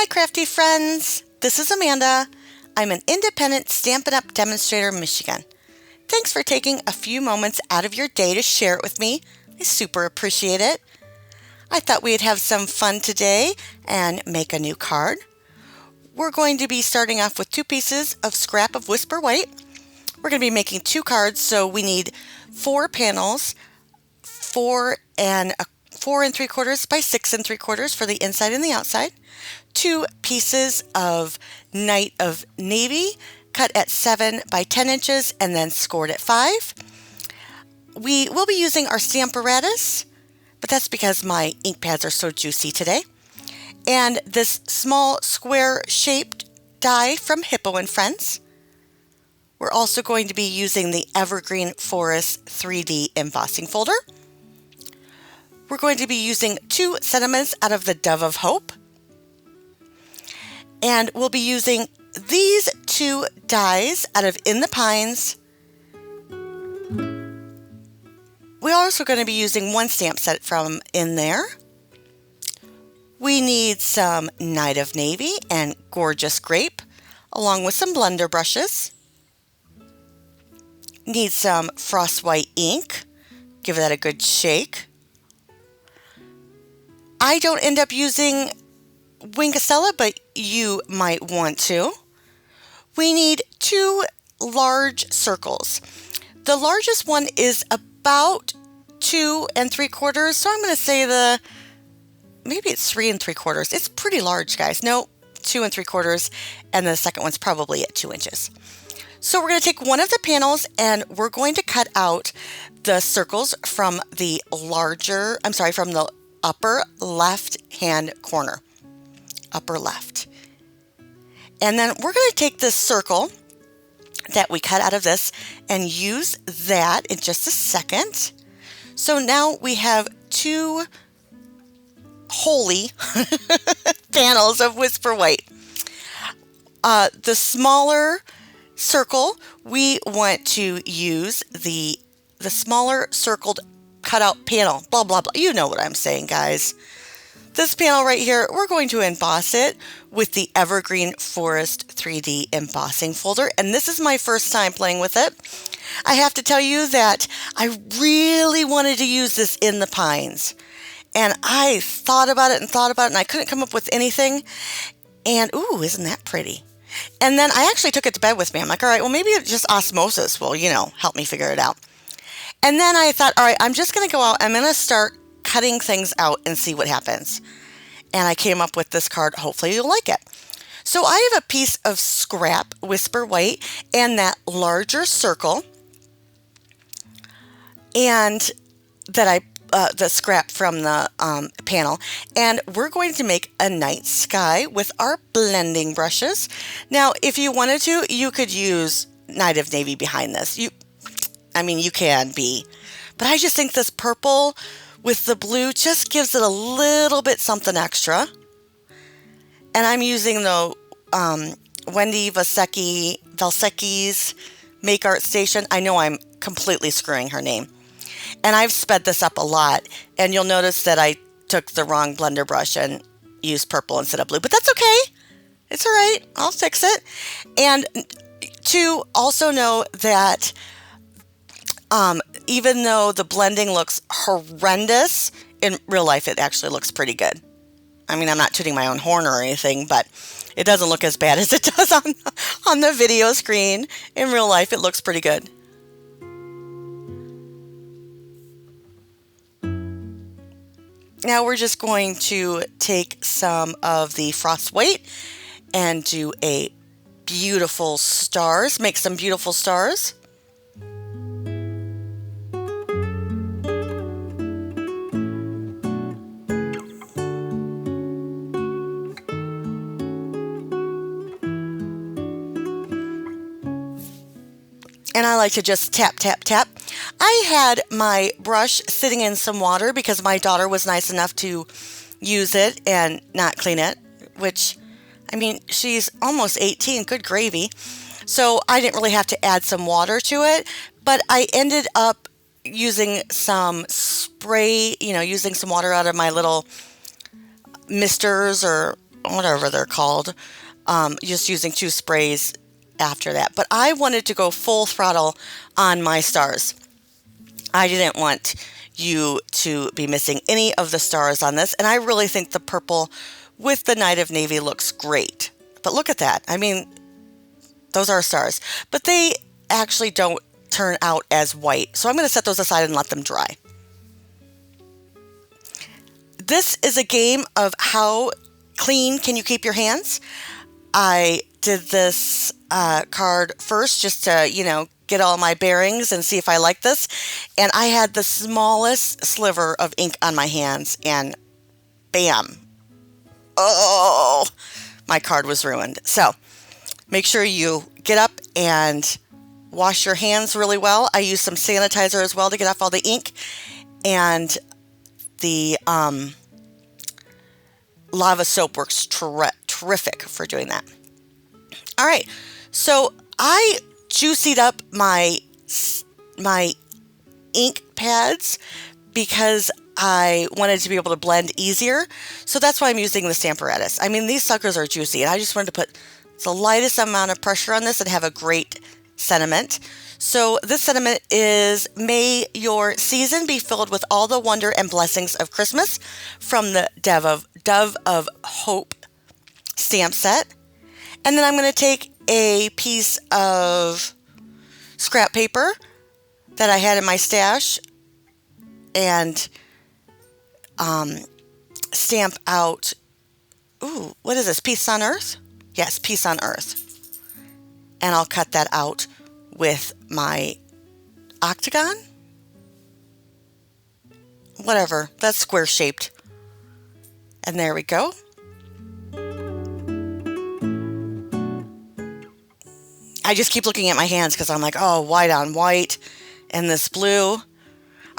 Hi, crafty friends. This is Amanda. I'm an independent Stampin' Up! Demonstrator in Michigan. Thanks for taking a few moments out of your day to share it with me. I super appreciate it. I thought we'd have some fun today and make a new card. We're going to be starting off with 2 pieces of scrap of Whisper White. We're going to be making 2 cards, so we need 4 panels, 4 3/4 by 6 3/4 for the inside and the outside. 2 pieces of Night of Navy cut at 7 by 10 inches and then scored at 5. We will be using our Stamparatus, but that's because my ink pads are so juicy today. And this small square shaped die from Hippo and Friends. We're also going to be using the Evergreen Forest 3D embossing folder. We're going to be using 2 sentiments out of the Dove of Hope. And we'll be using these 2 dies out of In the Pines. We're also going to be using 1 stamp set from in there. We need some Night of Navy and Gorgeous Grape, along with some blender brushes. Need some Frost White ink. Give that a good shake. I don't end up using Wingstella, but you might want to. We need 2 large circles. The largest one is about 2 3/4, so I'm going to say maybe it's 3 3/4. It's pretty large, guys. No, 2 3/4, and the second one's probably at 2 inches. So we're going to take one of the panels and we're going to cut out the circles from the upper left hand corner. Upper left. And then we're going to take this circle that we cut out of this and use that in just a second. So now we have 2 holy panels of Whisper White. The smaller circle, we want to use the smaller circled cutout panel. Blah, blah, blah. You know what I'm saying, guys. This panel right here, we're going to emboss it with the Evergreen Forest 3D embossing folder. And this is my first time playing with it. I have to tell you that I really wanted to use this In the Pines. And I thought about it and I couldn't come up with anything. And ooh, isn't that pretty? And then I actually took it to bed with me. I'm like, all right, well, maybe it's just osmosis will, help me figure it out. And then I thought, all right, I'm just going to go out. I'm going to start cutting things out and see what happens. And I came up with this card. Hopefully you'll like it. So I have a piece of scrap Whisper White and that larger circle, and that the scrap from the panel, and we're going to make a night sky with our blending brushes. Now, if you wanted to, you could use Night of Navy behind this. You can be, but I just think this purple with the blue just gives it a little bit something extra. And I'm using the Wendy Valsecchi's Make Art Station. I know I'm completely screwing her name. And I've sped this up a lot. And you'll notice that I took the wrong blender brush and used purple instead of blue. But that's okay. It's all right. I'll fix it. And to also know that even though the blending looks horrendous, in real life it actually looks pretty good. I mean, I'm not tooting my own horn or anything, but it doesn't look as bad as it does on the video screen. In real life, it looks pretty good. Now we're just going to take some of the Frost White and do a beautiful stars, make some beautiful stars. And I like to just tap, tap, tap. I had my brush sitting in some water because my daughter was nice enough to use it and not clean it, which, I mean, she's almost 18, good gravy. So I didn't really have to add some water to it, but I ended up using some spray, using some water out of my little misters or whatever they're called, just using 2 sprays after that. But I wanted to go full throttle on my stars. I didn't want you to be missing any of the stars on this, and I really think the purple with the Night of Navy looks great. But look at that. I mean, those are stars, but they actually don't turn out as white. So I'm going to set those aside and let them dry. This is a game of how clean can you keep your hands. I did this card first just to, get all my bearings and see if I like this. And I had the smallest sliver of ink on my hands and bam. Oh, my card was ruined. So make sure you get up and wash your hands really well. I use some sanitizer as well to get off all the ink. And the lava soap works terrific for doing that. All right, so I juicied up my ink pads because I wanted to be able to blend easier. So that's why I'm using the Stamparatus. I mean, these suckers are juicy, and I just wanted to put the lightest amount of pressure on this and have a great sentiment. So this sentiment is, may your season be filled with all the wonder and blessings of Christmas, from the Dove of Hope stamp set. And then I'm going to take a piece of scrap paper that I had in my stash and stamp out, what is this, Peace on Earth? Yes, Peace on Earth. And I'll cut that out with my octagon. Whatever, that's square shaped. And there we go. I just keep looking at my hands because I'm like, oh, white on white and this blue. All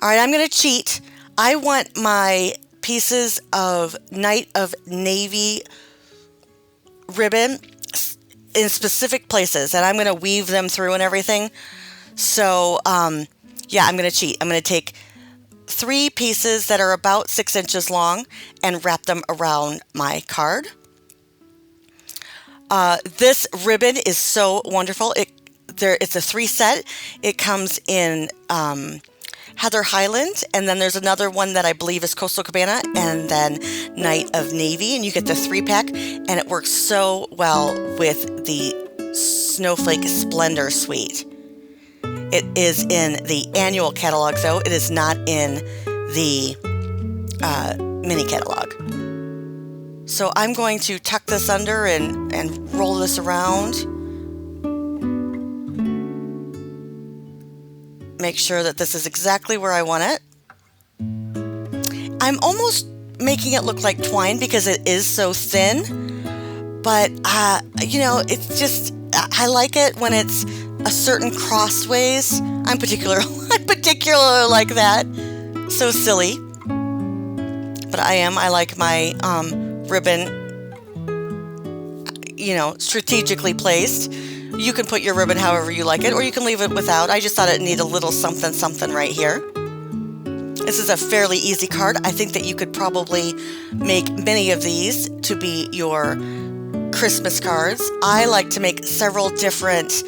right, I'm going to cheat. I want my pieces of Night of Navy ribbon in specific places, and I'm going to weave them through and everything. So, yeah, I'm going to cheat. I'm going to take 3 pieces that are about 6 inches long and wrap them around my card. This ribbon is so wonderful. It's a 3 set. It comes in Heather Highland, and then there's another one that I believe is Coastal Cabana, and then Night of Navy, and you get the 3-pack, and it works so well with the Snowflake Splendor Suite. It is in the annual catalog, though. It is not in the mini catalog. So I'm going to tuck this under and roll this around. Make sure that this is exactly where I want it. I'm almost making it look like twine because it is so thin. But, it's just, I like it when it's a certain crossways. I'm particular like that. So silly. But I like my ribbon, strategically placed. You can put your ribbon however you like it, or you can leave it without. I just thought it needed a little something right here. This is a fairly easy card. I think that you could probably make many of these to be your Christmas cards. I like to make several different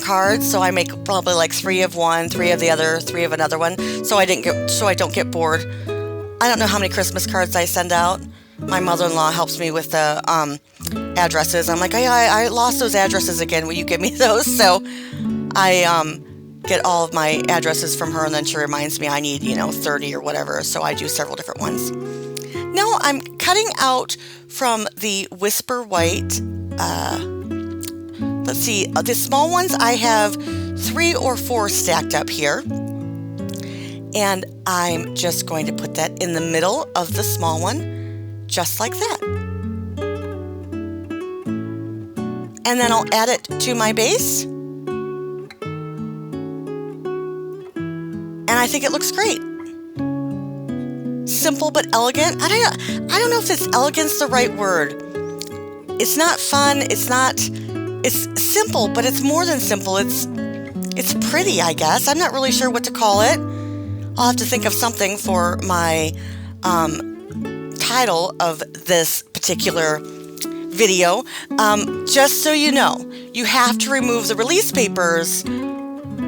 cards. So I make probably like 3 of one, 3 of the other, 3 of another one. So I don't get bored. I don't know how many Christmas cards I send out. My mother-in-law helps me with the addresses. I'm like, I lost those addresses again. Will you give me those? So I get all of my addresses from her, and then she reminds me I need, 30 or whatever. So I do several different ones. Now I'm cutting out from the Whisper White. Let's see. The small ones, I have 3 or 4 stacked up here. And I'm just going to put that in the middle of the small one, just like that. And then I'll add it to my base. And I think it looks great. Simple but elegant. I don't know if it's elegant's the right word. It's not fun. It's simple, but it's more than simple. It's pretty, I guess. I'm not really sure what to call it. I'll have to think of something for my title of this particular video. Just so you know, you have to remove the release papers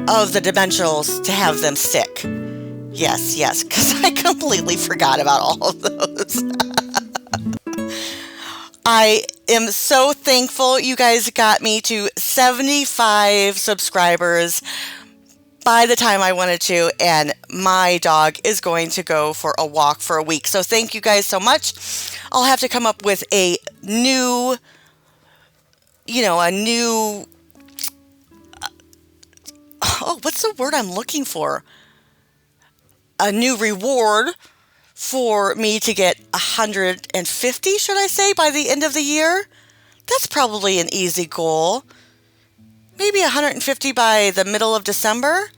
of the dimensionals to have them stick. Yes, because I completely forgot about all of those. I am so thankful you guys got me to 75 subscribers by the time I wanted to, and my dog is going to go for a walk for a week. So thank you guys so much. I'll have to come up with a new, what's the word I'm looking for? A new reward for me to get 150, should I say, by the end of the year. That's probably an easy goal. Maybe 150 by the middle of December.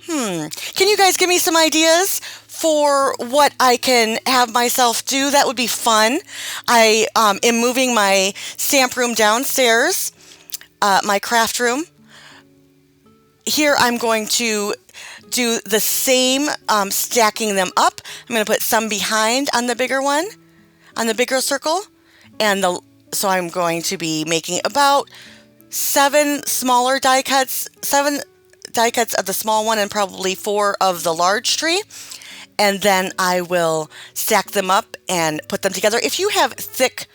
Can you guys give me some ideas for what I can have myself do? That would be fun. I am moving my stamp room downstairs, my craft room. Here I'm going to do the same, stacking them up. I'm going to put some behind on the bigger one, on the bigger circle. So I'm going to be making about 7 die cuts of the small one and probably 4 of the large tree. And then I will stack them up and put them together. If you have thick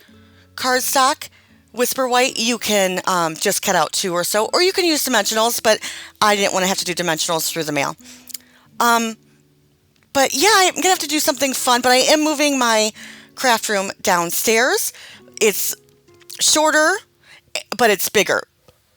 cardstock, Whisper White, you can just cut out 2 or so, or you can use dimensionals, but I didn't want to have to do dimensionals through the mail. But yeah, I'm going to have to do something fun, but I am moving my craft room downstairs. It's shorter, but it's bigger.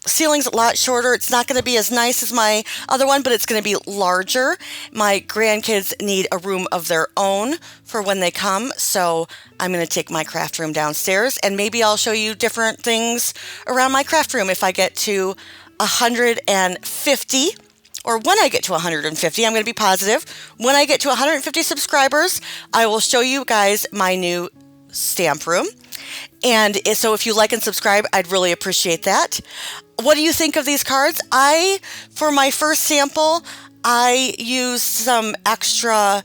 Ceiling's a lot shorter. It's not going to be as nice as my other one, but it's going to be larger. My grandkids need a room of their own for when they come, so I'm going to take my craft room downstairs, and maybe I'll show you different things around my craft room if I get to 150, or when I get to 150. I'm going to be positive. When I get to 150 subscribers, I will show you guys my new stamp room. And so if you like and subscribe, I'd really appreciate that. What do you think of these cards? For my first sample, I used some extra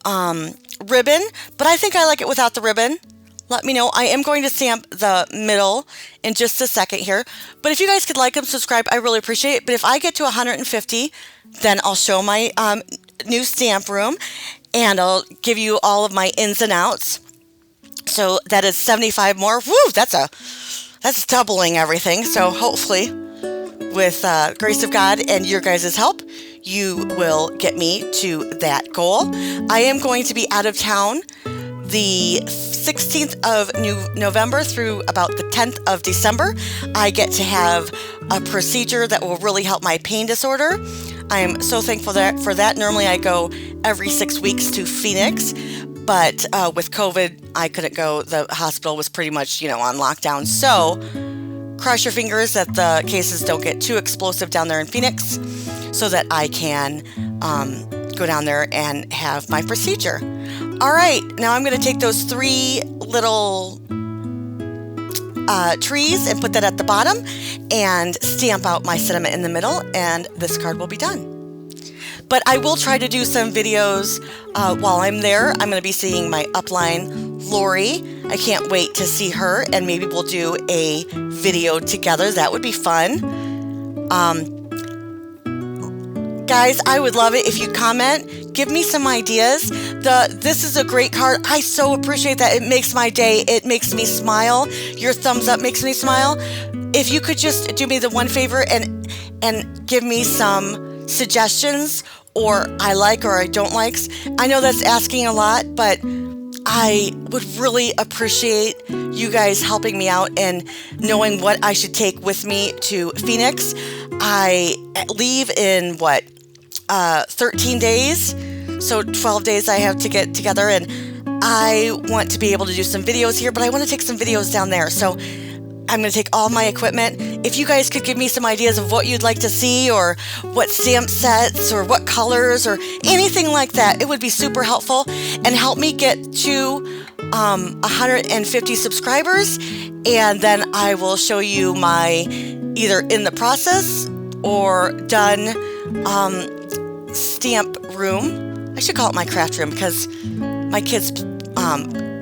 ribbon, but I think I like it without the ribbon. Let me know. I am going to stamp the middle in just a second here. But if you guys could like and subscribe, I really appreciate it. But if I get to 150, then I'll show my new stamp room, and I'll give you all of my ins and outs. So that is 75 more. Woo, that's doubling everything. So hopefully, with grace of God and your guys' help, you will get me to that goal. I am going to be out of town the 16th of November through about the 10th of December. I get to have a procedure that will really help my pain disorder. I am so thankful for that. Normally I go every 6 weeks to Phoenix, but with COVID, I couldn't go. The hospital was pretty much, on lockdown. So cross your fingers that the cases don't get too explosive down there in Phoenix so that I can go down there and have my procedure. All right, now I'm going to take those 3 little trees and put that at the bottom and stamp out my sentiment in the middle, and this card will be done. But I will try to do some videos while I'm there. I'm going to be seeing my upline, Lori. I can't wait to see her, and maybe we'll do a video together. That would be fun. Guys, I would love it if you comment. Give me some ideas. This is a great card. I so appreciate that. It makes my day. It makes me smile. Your thumbs up makes me smile. If you could just do me the one favor and give me some suggestions, or I like or I don't likes. I know that's asking a lot, but I would really appreciate you guys helping me out and knowing what I should take with me to Phoenix. I leave in 13 days, so 12 days I have to get together, and I want to be able to do some videos here, but I want to take some videos down there. So I'm going to take all my equipment. If you guys could give me some ideas of what you'd like to see, or what stamp sets, or what colors, or anything like that, it would be super helpful and help me get to 150 subscribers. And then I will show you my either in the process or done stamp room. I should call it my craft room because my kids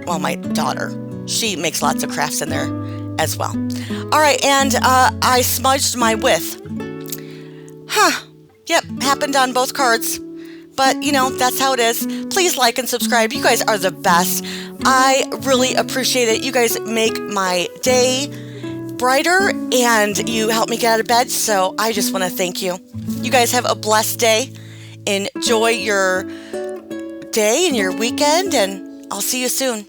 well, my daughter, she makes lots of crafts in there as well. All right, and I smudged my width. Yep, happened on both cards. But, you know, that's how it is. Please like and subscribe. You guys are the best. I really appreciate it. You guys make my day brighter and you help me get out of bed. So I just want to thank you. You guys have a blessed day. Enjoy your day and your weekend, and I'll see you soon.